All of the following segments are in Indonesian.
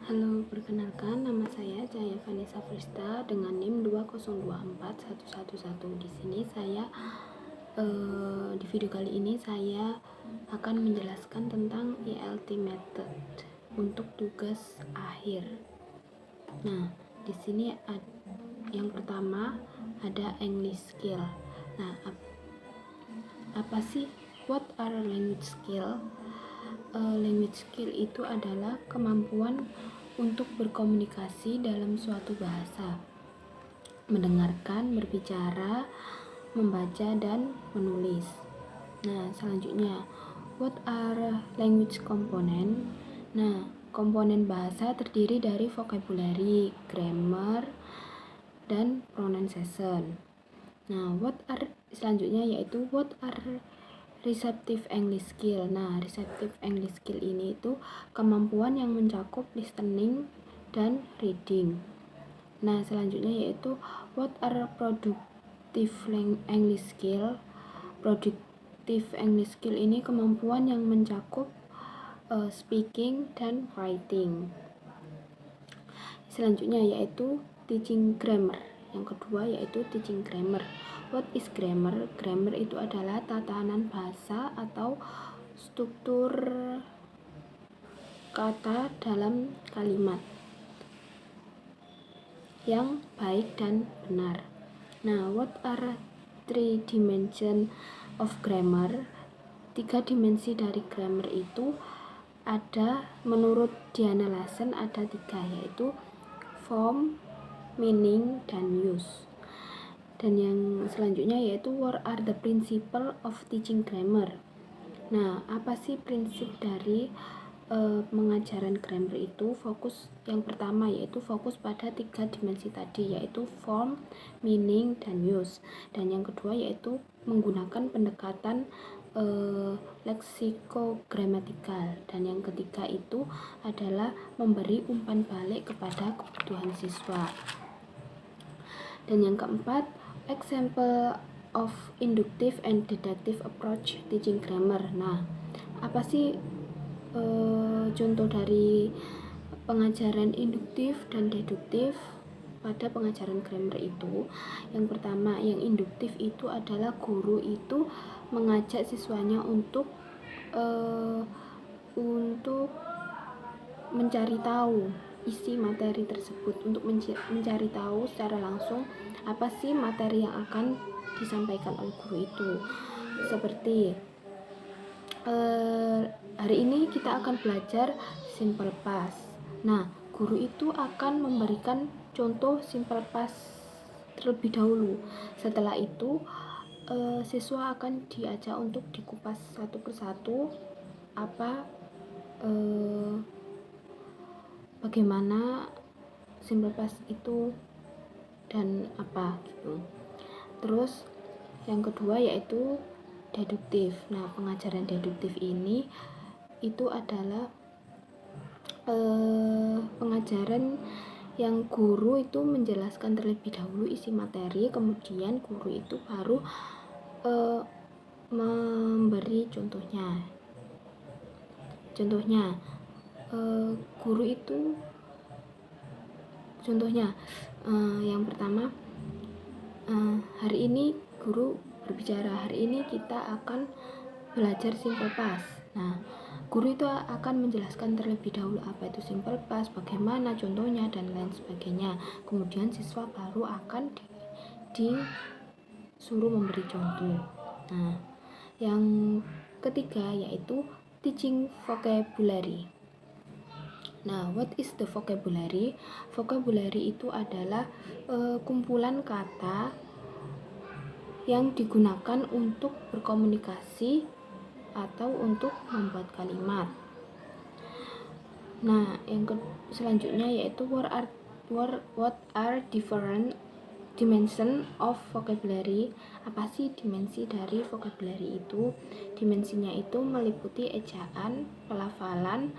Halo, perkenalkan nama saya Cahaya Vanessa Frista dengan NIM 2024111. Di sini di video kali ini saya akan menjelaskan tentang ELT method untuk tugas akhir. Nah, di sini yang pertama ada English skill. Nah, apa sih what are language skill? Language skill itu adalah kemampuan untuk berkomunikasi dalam suatu bahasa, mendengarkan, berbicara, membaca, dan menulis. Nah, selanjutnya, what are language component? Nah, komponen bahasa terdiri dari vocabulary, grammar, dan pronunciation. Nah, selanjutnya yaitu what are receptive English skill. Nah, receptive English skill ini itu kemampuan yang mencakup listening dan reading. Nah, selanjutnya yaitu what are productive English skill. Productive English skill ini kemampuan yang mencakup speaking dan writing. Selanjutnya yaitu teaching grammar. Yang kedua yaitu teaching grammar. What is grammar? Grammar itu adalah tatanan bahasa atau struktur kata dalam kalimat yang baik dan benar. Nah, what are three dimension of grammar? 3 dimensi dari grammar itu ada, menurut Diana Lassen ada 3, yaitu form, meaning, dan use. Dan yang selanjutnya yaitu what are the principle of teaching grammar. Nah, apa sih prinsip dari pengajaran grammar itu? Fokus yang pertama yaitu fokus pada 3 dimensi tadi, yaitu form, meaning, dan use. Dan yang kedua yaitu menggunakan pendekatan leksikogramatikal. Dan yang ketiga itu adalah memberi umpan balik kepada kebutuhan siswa. Dan yang keempat, example of inductive and deductive approach teaching grammar. Nah, apa sih contoh dari pengajaran induktif dan deduktif pada pengajaran grammar itu? Yang pertama, yang induktif itu adalah guru itu mengajak siswanya untuk mencari tahu isi materi tersebut, untuk mencari tahu secara langsung apa sih materi yang akan disampaikan oleh guru itu. Seperti hari ini kita akan belajar simple past. Nah, guru itu akan memberikan contoh simple past terlebih dahulu. Setelah itu siswa akan diajak untuk dikupas satu persatu bagaimana simple past itu dan apa gitu. Terus yang kedua yaitu deduktif. Nah, pengajaran deduktif ini itu adalah pengajaran yang guru itu menjelaskan terlebih dahulu isi materi, kemudian guru itu baru memberi contohnya. Guru itu contohnya yang pertama, hari ini guru berbicara, hari ini kita akan belajar simple past. Nah, guru itu akan menjelaskan terlebih dahulu apa itu simple past, bagaimana contohnya, dan lain sebagainya. Kemudian siswa baru akan disuruh memberi contoh. Nah, yang ketiga yaitu teaching vocabulary. Nah, what is the vocabulary? Vocabulary itu adalah kumpulan kata yang digunakan untuk berkomunikasi atau untuk membuat kalimat. Nah, yang selanjutnya yaitu what are different dimension of vocabulary. Apa sih dimensi dari vocabulary itu? Dimensinya itu meliputi ejaan, pelafalan,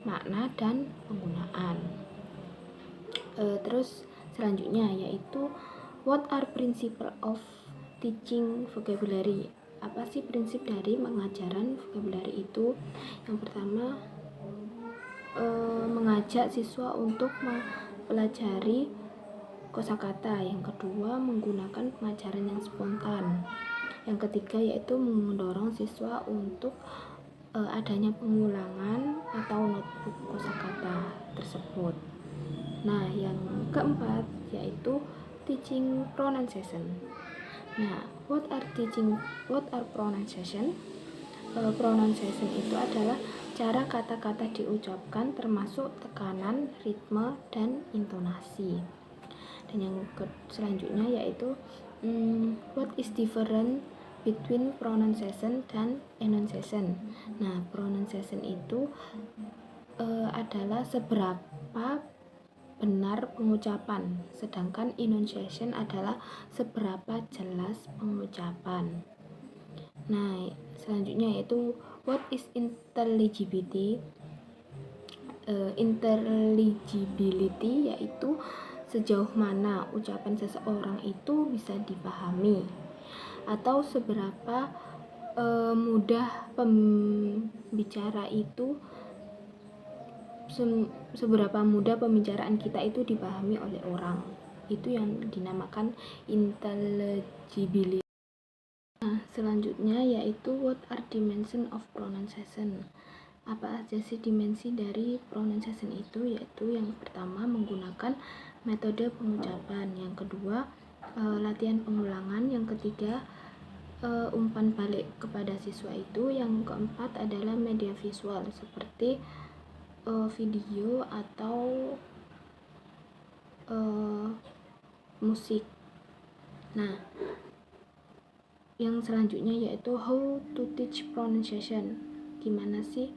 makna, dan penggunaan. Terus selanjutnya yaitu what are principle of teaching vocabulary. Apa sih prinsip dari pengajaran vocabulary itu? Yang pertama, mengajak siswa untuk mempelajari kosakata. Yang kedua, menggunakan pengajaran yang spontan. Yang ketiga yaitu mendorong siswa untuk adanya pengulangan atau notebook kosakata tersebut. Nah, yang keempat yaitu teaching pronunciation. Nah, what are pronunciation? Pronunciation itu adalah cara kata-kata diucapkan termasuk tekanan, ritme, dan intonasi. Dan yang selanjutnya yaitu what is different between pronunciation dan enunciation. Nah, pronunciation itu adalah seberapa benar pengucapan, sedangkan enunciation adalah seberapa jelas pengucapan. Nah, selanjutnya yaitu what is intelligibility. Intelligibility yaitu sejauh mana ucapan seseorang itu bisa dipahami atau seberapa mudah pembicara itu seberapa mudah pembicaraan kita itu dipahami oleh orang. Itu yang dinamakan intelligibility. Nah, selanjutnya yaitu what are dimension of pronunciation. Apa aja sih dimensi dari pronunciation itu? Yaitu yang pertama menggunakan metode pengucapan, yang kedua latihan pengulangan, yang ketiga umpan balik kepada siswa itu, yang keempat adalah media visual seperti video atau musik. Nah, yang selanjutnya yaitu how to teach pronunciation. Gimana sih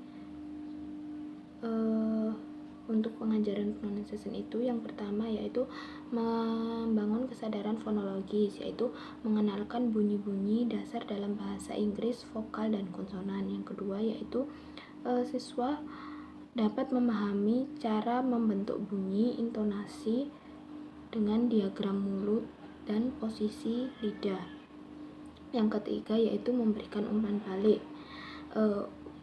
untuk pengajaran pronunciation itu? Yang pertama yaitu membangun kesadaran fonologis, yaitu mengenalkan bunyi-bunyi dasar dalam bahasa Inggris, vokal dan konsonan. Yang kedua yaitu siswa dapat memahami cara membentuk bunyi, intonasi dengan diagram mulut dan posisi lidah. Yang ketiga yaitu memberikan umpan balik,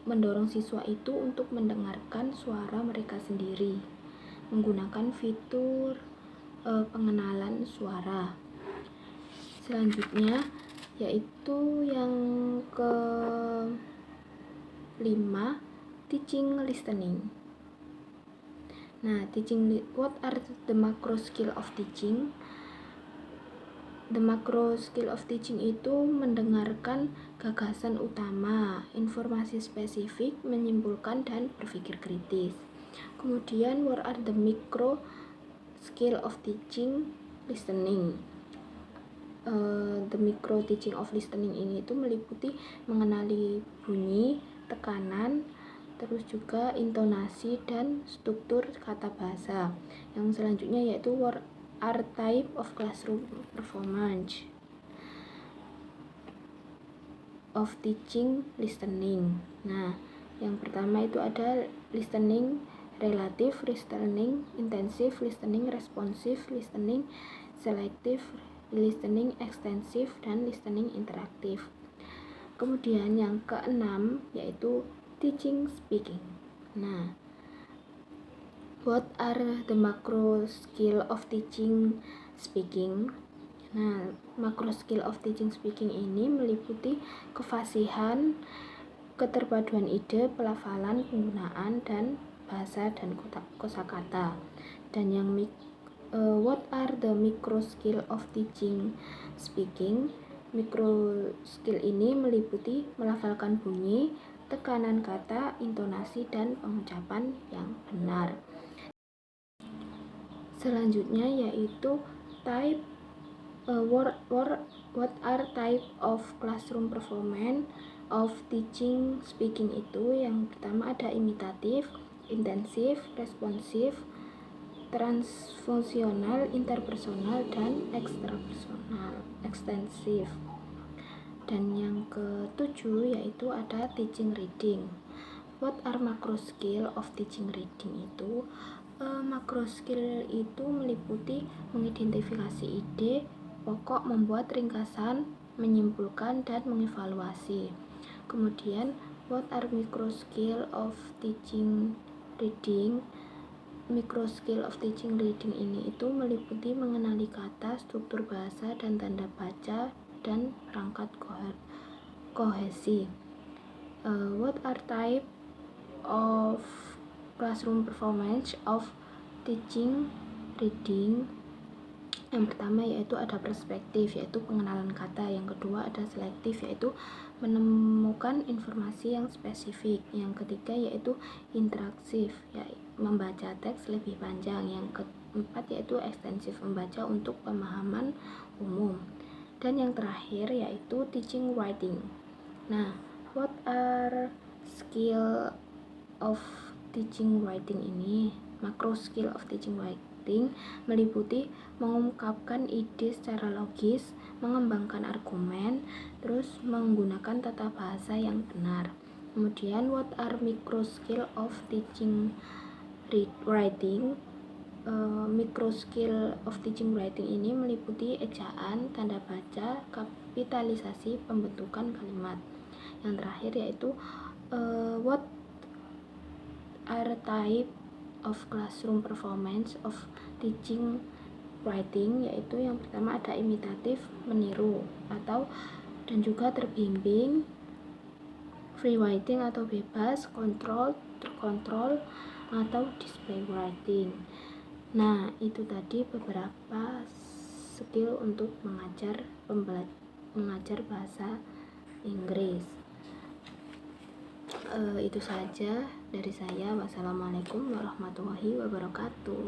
mendorong siswa itu untuk mendengarkan suara mereka sendiri menggunakan fitur pengenalan suara. Selanjutnya yaitu yang kelima, teaching listening. Nah, what are the macro skill of teaching? The macro skill of teaching itu mendengarkan gagasan utama, informasi spesifik, menyimpulkan, dan berpikir kritis. Kemudian, what are the micro skill of teaching listening? The micro teaching of listening ini itu meliputi mengenali bunyi, tekanan, terus juga intonasi dan struktur kata bahasa. Yang selanjutnya yaitu what are type of classroom performance of teaching listening. Nah, yang pertama itu ada listening relatif, listening intensif, listening responsif, listening selektif, listening ekstensif, dan listening interaktif. Kemudian yang keenam yaitu teaching speaking. Nah, what are the macro skill of teaching speaking? Nah, macro skill of teaching speaking ini meliputi kefasihan, keterpaduan ide, pelafalan, penggunaan, dan bahasa dan kosakata. Dan yang what are the micro skill of teaching speaking? Micro skill ini meliputi melafalkan bunyi, tekanan kata, intonasi, dan pengucapan yang benar. Selanjutnya yaitu type what are type of classroom performance of teaching speaking itu. Yang pertama ada imitatif, intensif, responsif, transfungsional, interpersonal, dan ekstrapersonal, ekstensif. Dan yang ketujuh yaitu ada teaching reading. What are macro skill of teaching reading itu? Macro skill itu meliputi mengidentifikasi ide pokok, membuat ringkasan, menyimpulkan, dan mengevaluasi. Kemudian what are micro skill of teaching reading? micro skill of teaching reading ini itu meliputi mengenali kata, struktur bahasa, dan tanda baca, dan perangkat kohesi. What are type of classroom performance of teaching reading? Yang pertama yaitu ada perspektif, yaitu pengenalan kata. Yang kedua ada selektif, yaitu menemukan informasi yang spesifik. Yang ketiga yaitu interaktif, yaitu membaca teks lebih panjang. Yang keempat yaitu ekstensif, membaca untuk pemahaman umum. Dan yang terakhir yaitu teaching writing. Nah, what are skill of teaching writing ini? Macro skill of teaching writing meliputi mengungkapkan ide secara logis, mengembangkan argumen, terus menggunakan tata bahasa yang benar. Kemudian what are micro skill of teaching writing? Micro skill of teaching writing ini meliputi ejaan, tanda baca, kapitalisasi, pembentukan kalimat. Yang terakhir yaitu what are type of classroom performance of teaching writing, yaitu yang pertama ada imitatif, meniru atau dan juga terbimbing, free writing atau bebas, control, terkontrol, atau display writing. Nah, itu tadi beberapa skill untuk mengajar bahasa Inggris. Itu saja dari saya. Wassalamualaikum warahmatullahi wabarakatuh.